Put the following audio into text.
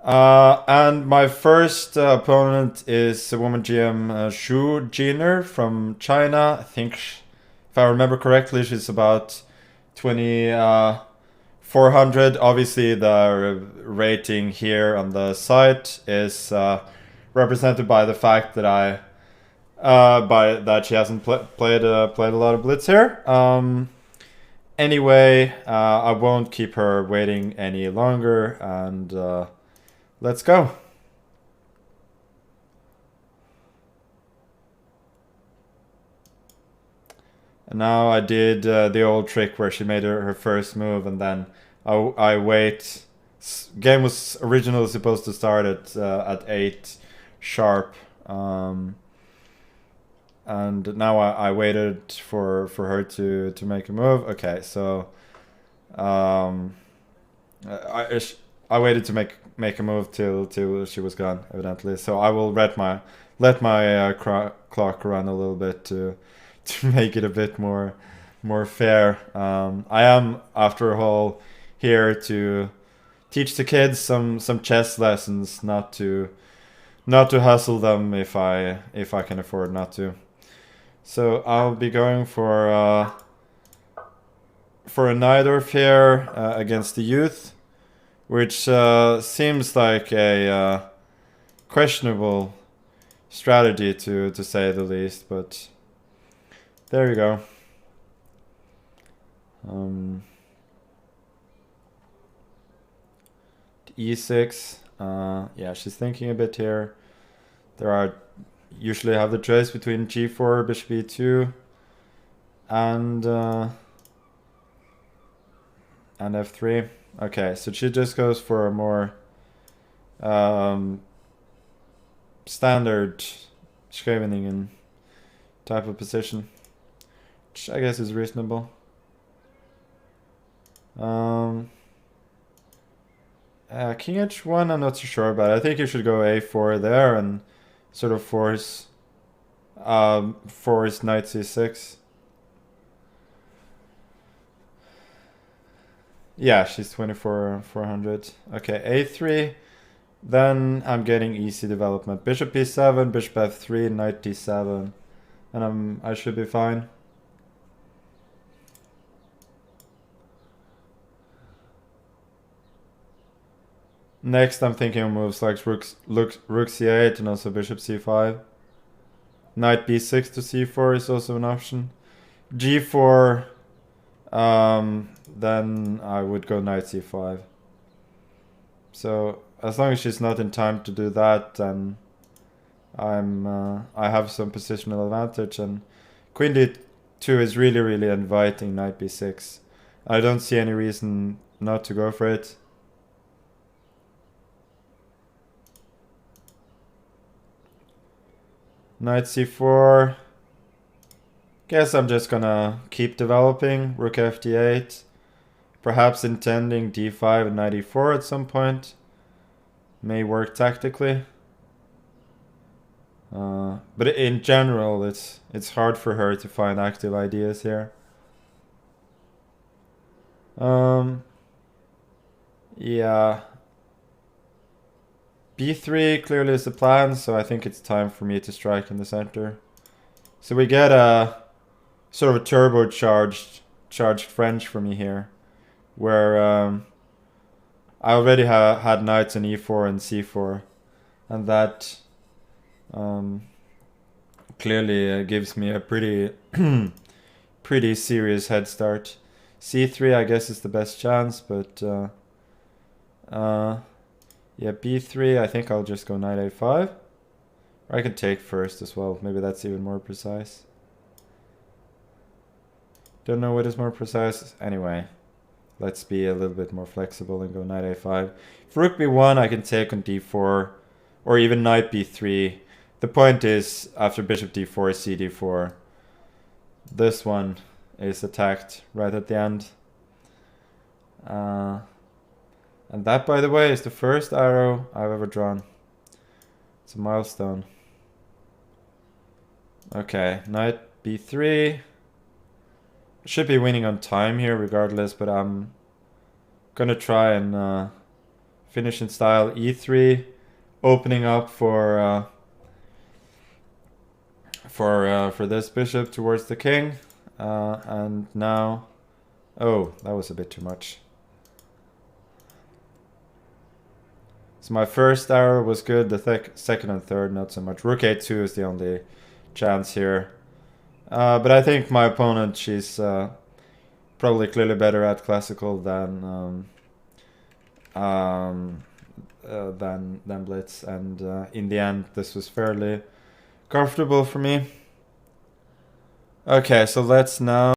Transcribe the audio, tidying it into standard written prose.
And my first opponent is a woman GM, Xu Jiner from China. I think, if I remember correctly, she's about 2400. Obviously, the rating here on the site is represented by the fact that she hasn't played a lot of Blitz here. Anyway, I won't keep her waiting any longer, and let's go. And now I did the old trick where she made her first move, and then I wait. Game was originally supposed to start at 8 sharp. And now I waited for her to make a move. Okay, so I waited to make a move till she was gone, evidently. So I will let my clock run a little bit to make it a bit more fair. I am, after all, here to teach the kids some chess lessons, not to hustle them if I can afford not to. So I'll be going for a Najdorf here against the youth, which seems like a questionable strategy to say the least, but there you go. E6. Yeah, she's thinking a bit here. There are usually have the choice between G4, Bishop E2, and F3. Okay, so she just goes for a more standard Scheveningen type of position, which I guess is reasonable. King H1, I'm not so sure about. I think you should go A4 there and sort of force knight C6. Yeah, she's 2400. Okay, A3. Then I'm getting easy development. Bishop B7, Bishop F3, Knight D7, and I should be fine. Next, I'm thinking of moves like rook C8 and also Bishop C5. Knight B6 to C4 is also an option. G4, then I would go Knight C5. So as long as she's not in time to do that, then I have some positional advantage, and Queen D2 is really inviting Knight B6. I don't see any reason not to go for it. Knight C4. Guess I'm just gonna keep developing. Rook FD8. Perhaps intending D5 and Knight E4 at some point. May work tactically. But in general, it's hard for her to find active ideas here. Yeah. B3 clearly is the plan, so I think it's time for me to strike in the center. So we get a sort of a turbocharged French for me here, where I already had knights in E4 and C4, and that clearly gives me a pretty pretty serious head start. C3 I guess is the best chance, but yeah, B3, I think I'll just go Knight A5. Or I can take first as well. Maybe that's even more precise. Don't know what is more precise. Anyway, let's be a little bit more flexible and go Knight A5. For Rook B1, I can take on D4 or even Knight B3. The point is, after Bishop D4, CD4, this one is attacked right at the end. And that, by the way, is the first arrow I've ever drawn. It's a milestone. Okay, Knight B3. Should be winning on time here regardless, but I'm gonna try and finish in style. E3, opening up for this bishop towards the king, and now, oh, that was a bit too much. So my first arrow was good, the second and third not so much. Rook a2 is the only chance here. But I think my opponent, she's probably clearly better at classical than blitz, and in the end this was fairly comfortable for me. Okay, so let's now